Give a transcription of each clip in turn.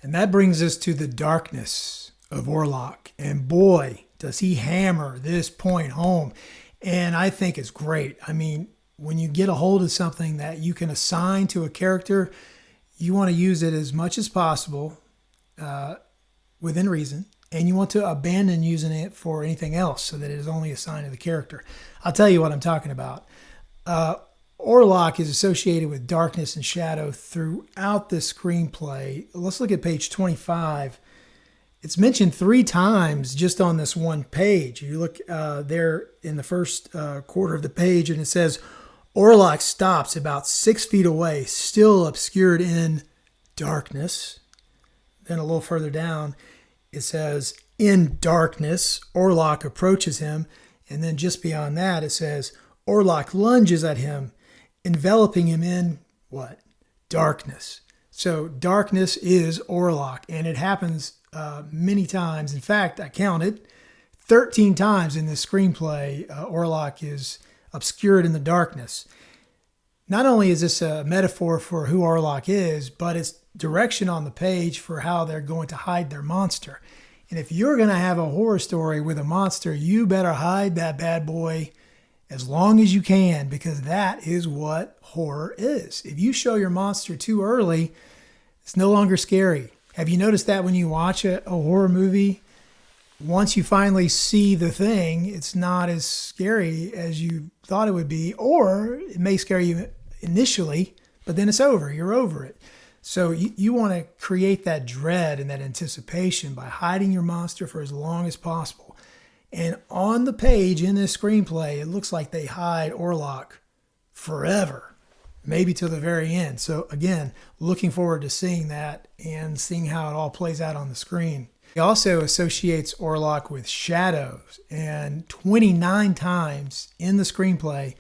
And that brings us to the darkness of Orlock. And boy, does he hammer this point home. And I think it's great. I mean, when you get a hold of something that you can assign to a character, you want to use it as much as possible within reason. And you want to abandon using it for anything else so that it is only assigned to the character. I'll tell you what I'm talking about. Orlock is associated with darkness and shadow throughout this screenplay. Let's look at page 25. It's mentioned 3 times just on this one page. You look there in the first quarter of the page, and it says, Orlock stops about 6 feet away, still obscured in darkness. Then a little further down, it says, in darkness, Orlock approaches him. And then just beyond that, it says, Orlock lunges at him, enveloping him in what? Darkness. So darkness is Orlock, and it happens many times. In fact, I counted 13 times in this screenplay, Orlock is obscured in the darkness. Not only is this a metaphor for who Orlock is, but it's direction on the page for how they're going to hide their monster. And if you're going to have a horror story with a monster, you better hide that bad boy as long as you can, because that is what horror is. If you show your monster too early, it's no longer scary. Have you noticed that when you watch a horror movie, once you finally see the thing, it's not as scary as you thought it would be, or it may scare you initially, but then it's over. You're over it. So you want to create that dread and that anticipation by hiding your monster for as long as possible. And on the page in this screenplay, it looks like they hide Orlock forever, maybe till the very end. So again, looking forward to seeing that and seeing how it all plays out on the screen. He also associates Orlock with shadows, and 29 times in the screenplay,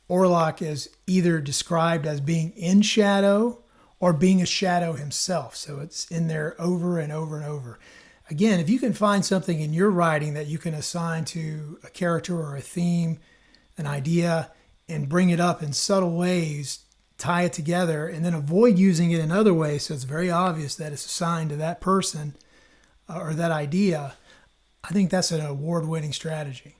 Orlock is either described as being in shadow or being a shadow himself. So it's in there over and over and over. Again, if you can find something in your writing that you can assign to a character or a theme, an idea, and bring it up in subtle ways, tie it together, and then avoid using it in other ways so it's very obvious that it's assigned to that person or that idea, I think that's an award-winning strategy.